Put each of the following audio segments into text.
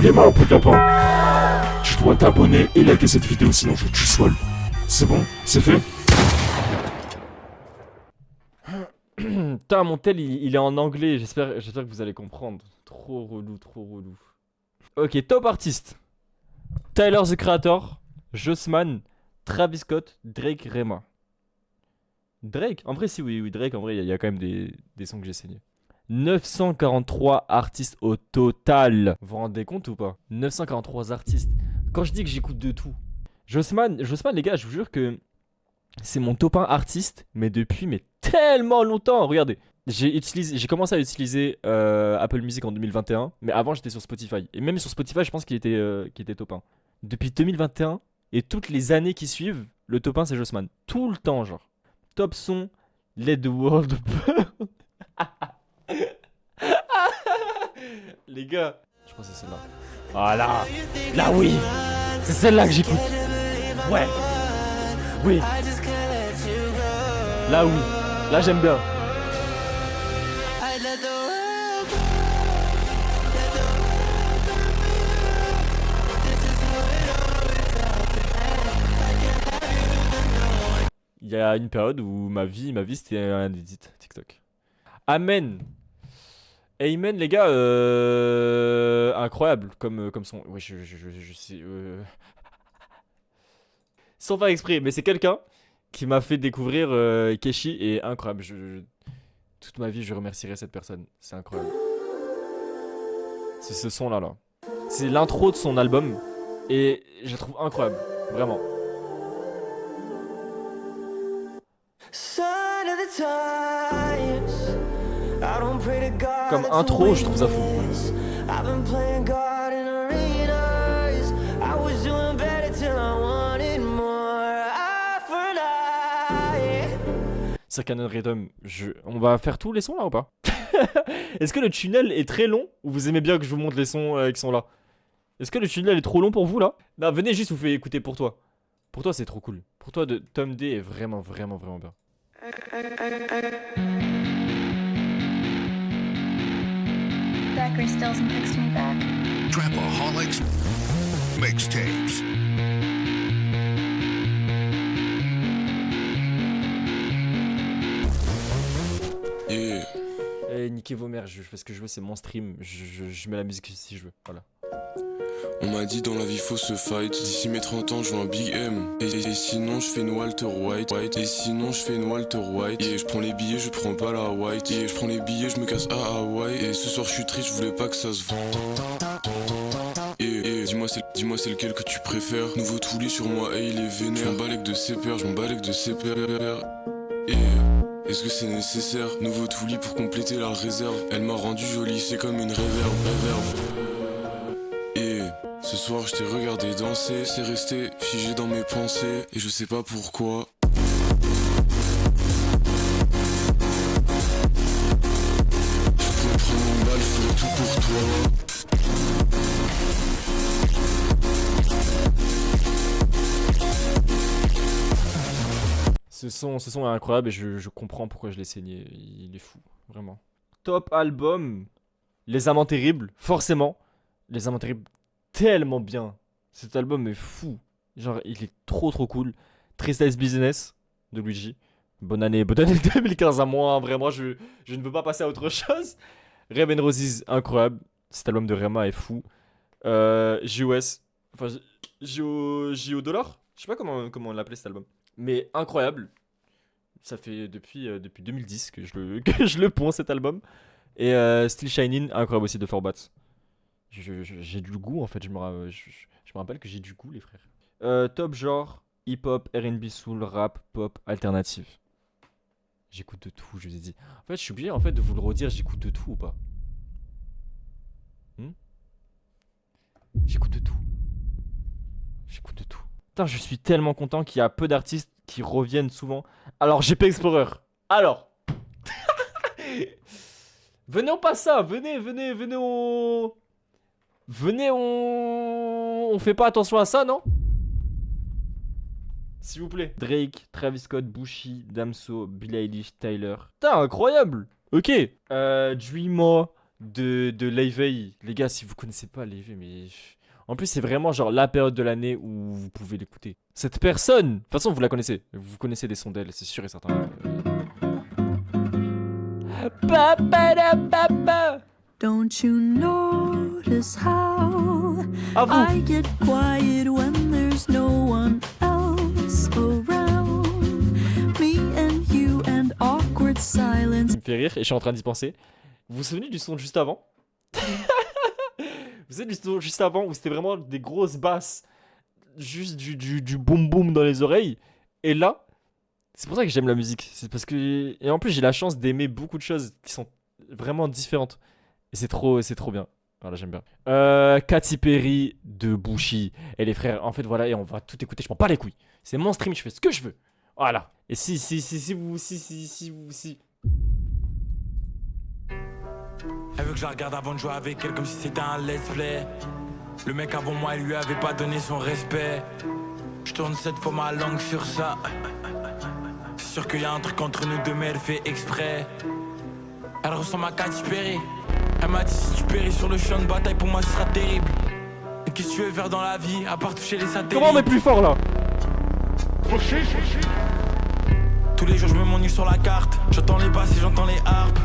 Emma, pot de lapin. Tu dois t'abonner et liker cette vidéo, sinon je tue Swall. C'est bon? C'est fait? Putain, mon tel, il est en anglais. J'espère que vous allez comprendre. Trop relou, trop relou. Ok, top artiste. Tyler, The Creator, Jossman, Travis Scott, Drake, Rema. Drake? En vrai, si, oui, Drake, en vrai, il y a quand même des sons que j'ai saignés. 943 artistes au total. Vous vous rendez compte ou pas? 943 artistes. Quand je dis que j'écoute de tout. Jossman, les gars, je vous jure que c'est mon top 1 artiste, mais depuis tellement longtemps. Regardez, j'ai commencé à utiliser Apple Music en 2021, mais avant j'étais sur Spotify. Et même sur Spotify, je pense qu'il était top 1. Depuis 2021 et toutes les années qui suivent, le top 1 c'est Jossman. Tout le temps, genre. Top son, Let the World Burn. Les gars, je pense que c'est celle-là. Voilà. Là, oui. C'est celle-là que j'écoute. Ouais. Oui. Là, oui. Là, j'aime bien. Il y a une période où ma vie c'était un edit TikTok. Amen. Amen, les gars, incroyable comme son. Oui, je sais. Sans faire exprès, mais c'est quelqu'un qui m'a fait découvrir Keshi et incroyable. Toute ma vie, je remercierai cette personne. C'est incroyable. C'est ce son-là, là. C'est l'intro de son album et je la trouve incroyable, vraiment. Comme intro, je trouve ça fou. Circadian Rhythm, on va faire tous les sons là ou pas? Est-ce que le tunnel est très long ou vous aimez bien que je vous montre les sons qui sont là? Est-ce que le tunnel est trop long pour vous là? Non, venez juste vous faire écouter pour toi. Pour toi, c'est trop cool. Pour toi, Tom D est vraiment bien. Zachary still hasn't texted me back. Trapaholics mixtapes. Yeah. Eh, niquez vos mères, je fais ce que je veux, c'est mon stream. Je mets la musique si je veux, voilà. On m'a dit dans la vie faut se fight. D'ici mes 30 ans je veux un Big M. Et sinon je fais une Walter White. Et sinon je fais une Walter White. Et je prends les billets, je prends pas la white. Et je prends les billets, je me casse à Hawaii. Et ce soir je suis triste, je voulais pas que ça se vende. Et dis-moi c'est lequel que tu préfères. Nouveau toulis sur moi et il est vénère. Je m'en balèque de ses pères, je m'en balèque de ses pères. Et est-ce que c'est nécessaire? Nouveau toulis pour compléter la réserve. Elle m'a rendu jolie, c'est comme une réverb. Et ce soir je t'ai regardé danser, c'est resté figé dans mes pensées et je sais pas pourquoi. Je pourrais prendre mon bal, je ferais tout pour toi. Ce son est incroyable et je comprends pourquoi je l'ai saigné. Il est fou, vraiment. Top album, Les Amants Terribles, forcément. Les Amants Terribles, tellement bien. Cet album est fou. Genre, il est trop cool. Tristesse Business de Luigi. Bonne année 2015 à moi. Vraiment, je ne veux pas passer à autre chose. Raven Roses, incroyable. Cet album de Rema est fou. JOS, enfin JO Dollar. Je sais pas comment on l'appelait cet album. Mais incroyable. Ça fait depuis 2010 que je le ponds cet album. Et Still Shining, incroyable aussi de Forbats. J'ai du goût en fait, je me rappelle que j'ai du goût les frères. Top genre, hip-hop, R&B, soul, rap, pop, alternative. J'écoute de tout, je vous ai dit. En fait, je suis obligé en fait de vous le redire, j'écoute de tout ou pas? J'écoute de tout. Putain, je suis tellement content qu'il y a peu d'artistes qui reviennent souvent. Alors, GP Explorer. Alors. Venez, on passe ça. Venez, on fait pas attention à ça, non? S'il vous plaît. Drake, Travis Scott, Bushi, Damso, Billie Eilish, Tyler. Putain, incroyable. Ok. Dreamo, de l'éveil. Les gars, si vous connaissez pas l'éveil, mais... En plus, c'est vraiment genre la période de l'année où vous pouvez l'écouter. Cette personne, de toute façon, vous la connaissez. Vous connaissez des sons d'elle, c'est sûr et certain. Don't you notice how À vous. I get quiet when there's no one else around? Me and you and awkward silence. Ça me fait rire et je suis en train d'y penser. Vous vous souvenez du son de juste avant? Vous savez du son juste avant où c'était vraiment des grosses basses, juste du boum boum dans les oreilles. Et là, c'est pour ça que j'aime la musique. C'est parce que et en plus j'ai la chance d'aimer beaucoup de choses qui sont vraiment différentes. Et c'est trop bien. Voilà, j'aime bien. Katy Perry de Bushi et les frères. En fait voilà, et on va tout écouter. Je prends pas les couilles. C'est mon stream, je fais ce que je veux. Voilà. Et si vous. Elle veut que je la regarde avant de jouer avec elle comme si c'était un let's play. Le mec avant moi, il lui avait pas donné son respect. Je tourne cette fois ma langue sur ça. C'est sûr qu'il y a un truc entre nous deux, mais elle fait exprès. Elle ressemble à Katy Perry. Elle m'a dit si tu péris sur le champ de bataille, pour moi ce sera terrible. Et qu'est-ce que tu veux faire dans la vie, à part toucher les satellites? Comment on est plus fort là? Tous les jours je me m'ennuie sur la carte. J'entends les basses et j'entends les harpes.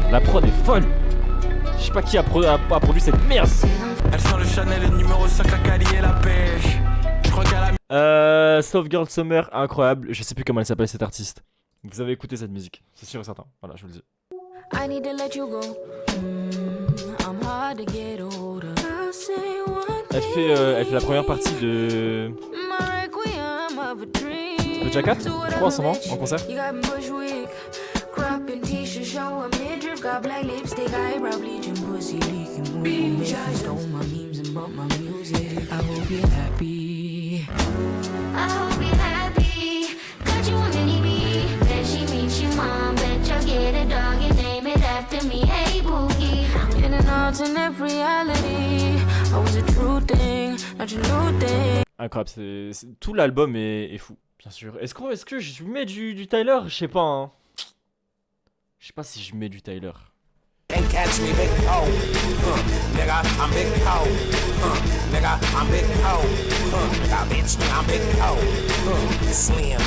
La prod est folle. Je sais pas qui a produit cette merde. Elle sent le Chanel, le numéro 5, la Cali et la pêche. Je crois qu'elle a Soft Girl Summer, incroyable. Je sais plus comment elle s'appelle cette artiste. Vous avez écouté cette musique, c'est sûr et certain. Voilà, je vous le dis. I need to let you go. I'm hard to get older. I say one Elle fait la première partie de my requiem of a dream. Doja Cat, je crois en ce moment, en concert. You got Bushwick, crop and t-shirt, show a midriff, got black lipstick, eyebrow bleaching, pussy leaking, moving, stole my memes and bought my music. I hope you're happy. I hope you're happy. Got you a mini me. Bet she meets your mom. Bet you'll get a dog and name it after me. Hey, Boogie. In an alternate reality, I was a true thing, not your new thing. Incroyable, tout l'album est fou, bien sûr. Est-ce que je mets du Tyler? Je sais pas, hein. Je sais pas si je mets du Tyler. Can't catch me, big hoe. Nigga, I'm big hoe. Nigga, I'm big hoe. Nigga, bitch, I'm big hoe. Slim.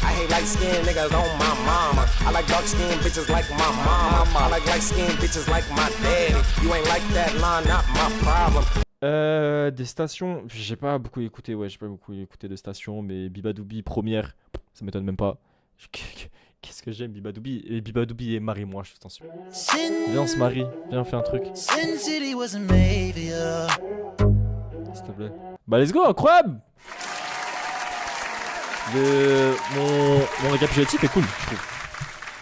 I hate light skinned niggas on my mama. I like dark skinned bitches like my mama. I like light skinned bitches like my daddy. You ain't like that line, not my problem. Des stations, j'ai pas beaucoup écouté de stations, mais Bibadoubi première, ça m'étonne même pas. Qu'est-ce que j'aime Bibadoubi? Et Bibadoubi et marie-moi, je suis attention. Viens on se marie, viens on fait un truc. S'il te plaît. Bah let's go, incroyable. Mon récapitulatif est cool, je trouve.